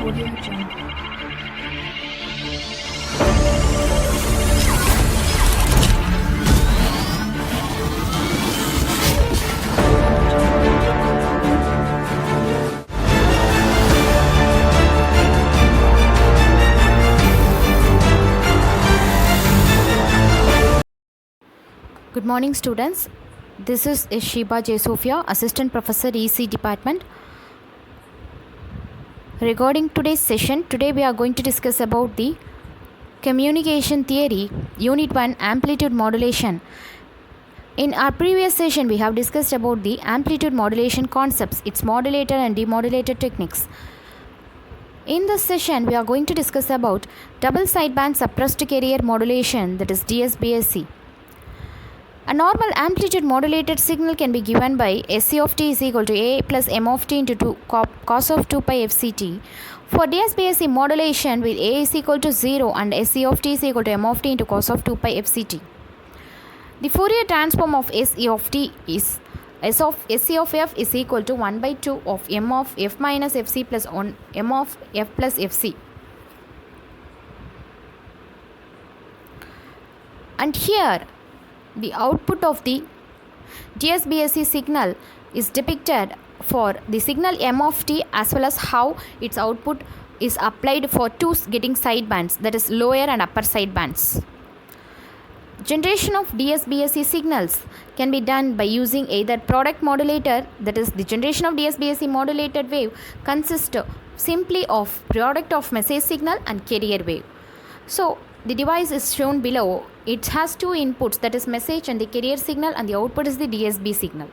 Audio Jungle. Good morning, students. This is Shiba J. Sophia, Assistant Professor, EC Department. Regarding today's session, today we are going to discuss about the communication theory, UNIT-1 amplitude modulation. In our previous session, we have discussed about the amplitude modulation concepts, its modulator and demodulator techniques. In this session, we are going to discuss about double sideband suppressed carrier modulation, that is DSBSC. A normal amplitude modulated signal can be given by SC of t is equal to A plus M of t into 2 cos of 2 pi FCT. For DSBSC modulation with A is equal to 0 and SC of t is equal to M of t into cos of 2 pi FCT. The Fourier transform of SE of t is SC of f is equal to 1 by 2 of M of f minus Fc plus 1 M of f plus Fc. And here the output of the DSBSC signal is depicted for the signal M of t as well as how its output is applied for two getting sidebands, that is lower and upper sidebands. Generation of DSBSC signals can be done by using either product modulator, that is the generation of DSBSC modulated wave consists simply of product of message signal and carrier wave. So the device is shown below. It has two inputs, that is message and the carrier signal, and the output is the DSB signal.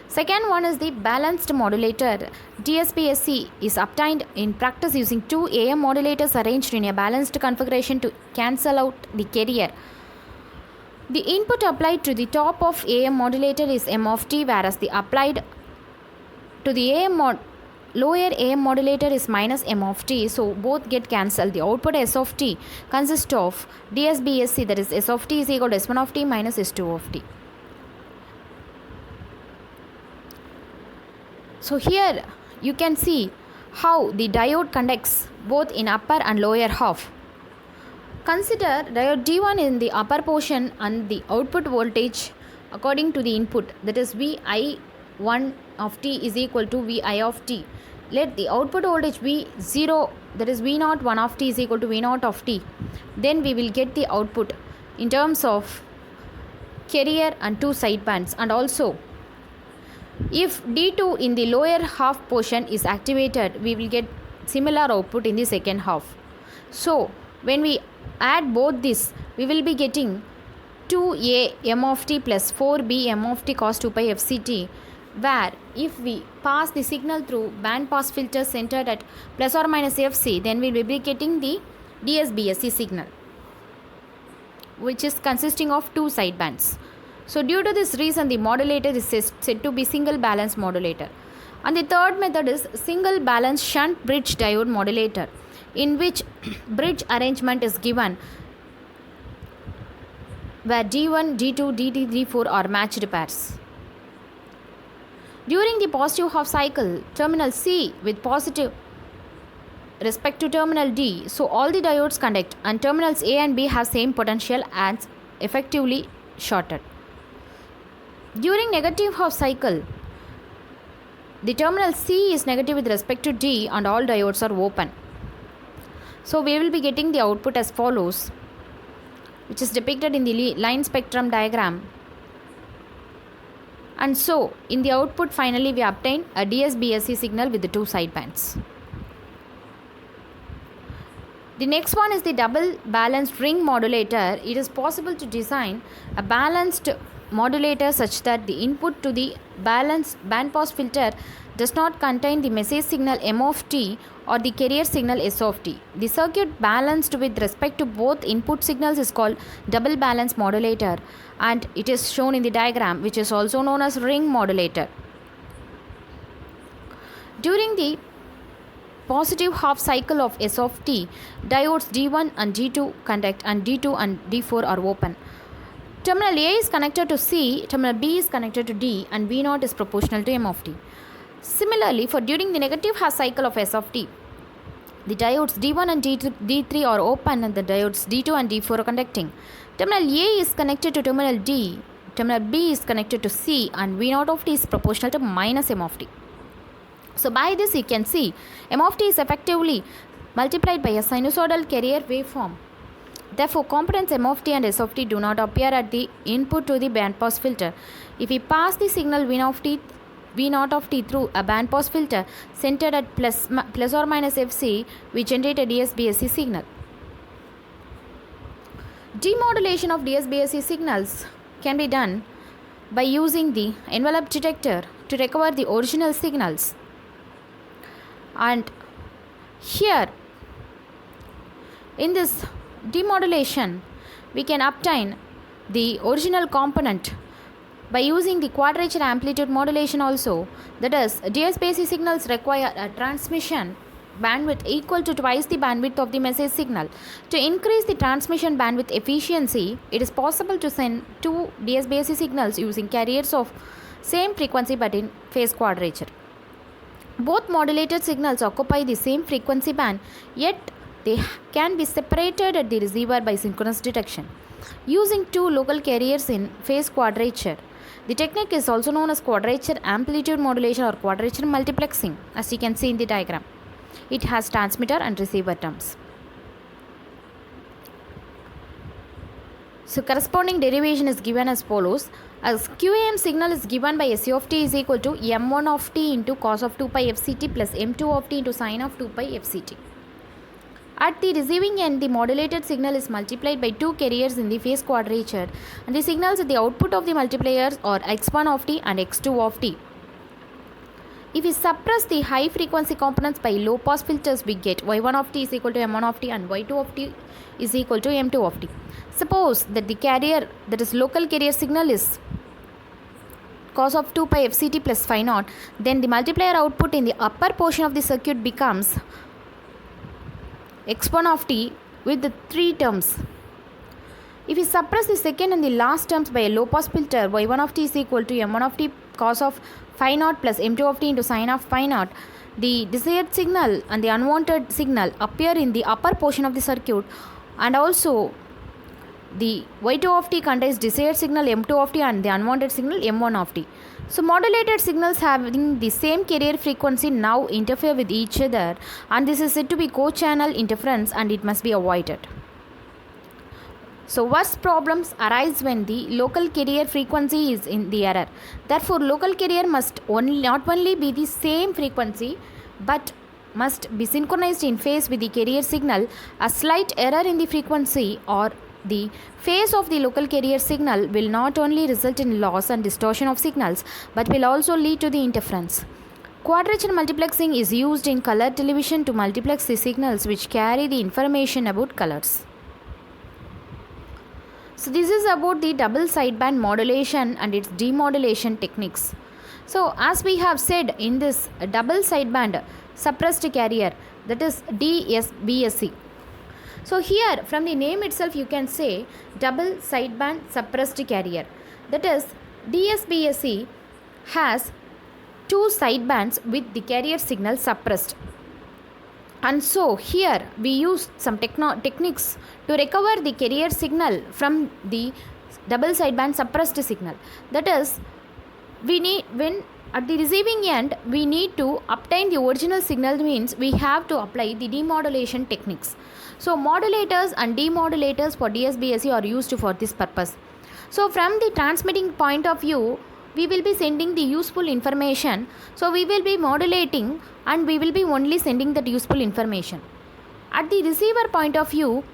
Second one is the balanced modulator. DSBSC is obtained in practice using two AM modulators arranged in a balanced configuration to cancel out the carrier. The input applied to the top of AM modulator is M of t, whereas the applied to the lower AM modulator is minus M of t, so both get cancelled. The output S of t consists of DSBSC, that is S of t is equal to S1 of t minus S2 of t. So here you can see how the diode conducts both in upper and lower half. Consider diode D1 in the upper portion and the output voltage according to the input, that is Vi1 of t is equal to Vi of t. Let the output voltage V0, that is V0 1 of t is equal to V0 of t. Then we will get the output in terms of carrier and two sidebands. And also if D2 in the lower half portion is activated, we will get similar output in the second half. So when we add both this, we will be getting 2A M of t plus 4B M of t cos 2 pi FCT, where if we pass the signal through band pass filter centered at plus or minus Fc, then we will be getting the DSBSC signal, which is consisting of two sidebands. So due to this reason, the modulator is said to be single balance modulator. And the third method is single balance shunt bridge diode modulator, in which bridge arrangement is given where D1, D2, DT, D4 are matched pairs. During the positive half cycle, terminal C with positive respect to terminal D, so all the diodes conduct and terminals A and B have same potential as effectively shorted. During negative half cycle, the terminal C is negative with respect to D and all diodes are open. So we will be getting the output as follows, which is depicted in the line spectrum diagram. And so in the output finally we obtain a DSBSC signal with the two sidebands. The next one is the double balanced ring modulator. It is possible to design a balanced modulator such that the input to the balanced bandpass filter does not contain the message signal M of t or the carrier signal S of t. The circuit balanced with respect to both input signals is called double balance modulator, and it is shown in the diagram, which is also known as ring modulator. During the positive half cycle of S of t, diodes D1 and D2 conduct and D2 and D4 are open. Terminal A is connected to C, terminal B is connected to D, and V0 is proportional to M of t. Similarly, for during the negative half cycle of S of t, The diodes D1 and D3 are open and the diodes D2 and D4 are conducting. Terminal A is connected to terminal D, terminal B is connected to C, and V0 of t is proportional to minus M of t. So by this you can see M of t is effectively multiplied by a sinusoidal carrier waveform. Therefore, components M of t and S of t do not appear at the input to the bandpass filter. If we pass the signal V0 of t through a bandpass filter centered at plus or minus Fc, we generate a DSBSC signal. Demodulation of DSBSC signals can be done by using the envelope detector to recover the original signals. And here, in this demodulation, we can obtain the original component by using the quadrature amplitude modulation also. That is, DSBSC signals require a transmission bandwidth equal to twice the bandwidth of the message signal. To increase the transmission bandwidth efficiency, it is possible to send two DSBSC signals using carriers of same frequency but in phase quadrature. Both modulated signals occupy the same frequency band, yet they can be separated at the receiver by synchronous detection using two local carriers in phase quadrature. The technique is also known as quadrature amplitude modulation or quadrature multiplexing, as you can see in the diagram. It has transmitter and receiver terms. So corresponding derivation is given as follows. As QAM signal is given by SC of t is equal to M1 of t into cos of 2 pi FCT plus M2 of t into sin of 2 pi FCT. At the receiving end, the modulated signal is multiplied by two carriers in the phase quadrature, and the signals at the output of the multipliers are x1 of t and x2 of t. If we suppress the high frequency components by low pass filters, we get y1 of t is equal to m1 of t and y2 of t is equal to m2 of t. Suppose that the carrier, that is local carrier signal, is cos of 2 pi FCT plus phi naught, then the multiplier output in the upper portion of the circuit becomes x1 of t with the three terms. If we suppress the second and the last terms by a low pass filter, y1 of t is equal to m1 of t cos of phi naught plus m2 of t into sin of phi naught. The desired signal and the unwanted signal appear in the upper portion of the circuit, and also the y2 of t contains desired signal m2 of t and the unwanted signal m1 of t. So modulated signals having the same carrier frequency now interfere with each other, and this is said to be co-channel interference and it must be avoided. So worst problems arise when the local carrier frequency is in the error. Therefore, local carrier must not only be the same frequency but must be synchronized in phase with the carrier signal. A slight error in the frequency or the phase of the local carrier signal will not only result in loss and distortion of signals but will also lead to the interference. Quadrature multiplexing is used in color television to multiplex the signals which carry the information about colors. So this is about the double sideband modulation and its demodulation techniques. So as we have said, in this double sideband suppressed carrier, that is DSBSC. So here from the name itself you can say double sideband suppressed carrier. That is, DSBSC has two sidebands with the carrier signal suppressed. And so here we use some techniques to recover the carrier signal from the double sideband suppressed signal. That is, when at the receiving end we need to obtain the original signal, means we have to apply the demodulation techniques. So modulators and demodulators for DSBSC are used for this purpose. So from the transmitting point of view, we will be sending the useful information. So we will be modulating and we will be only sending that useful information. At the receiver point of view,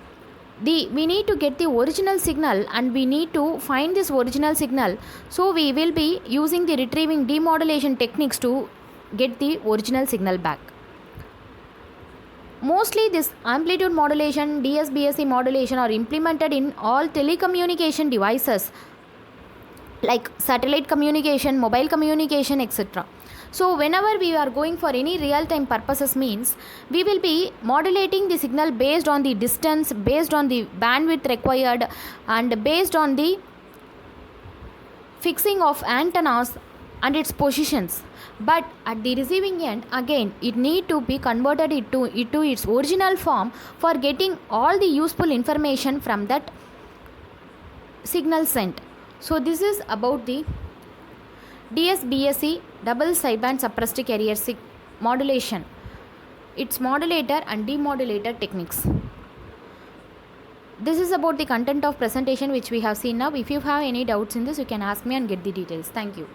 we need to get the original signal and we need to find this original signal. So we will be using the retrieving demodulation techniques to get the original signal back. Mostly this amplitude modulation, DSBSC modulation are implemented in all telecommunication devices like satellite communication, mobile communication, etc. So whenever we are going for any real-time purposes, means we will be modulating the signal based on the distance, based on the bandwidth required, and based on the fixing of antennas and its positions, but at the receiving end again it need to be converted into its original form for getting all the useful information from that signal sent. So this is about the DSBSE double sideband suppressed carrier modulation, its modulator and demodulator techniques. This is about the content of presentation which we have seen now. If you have any doubts in this, you can ask me and get the details. Thank you.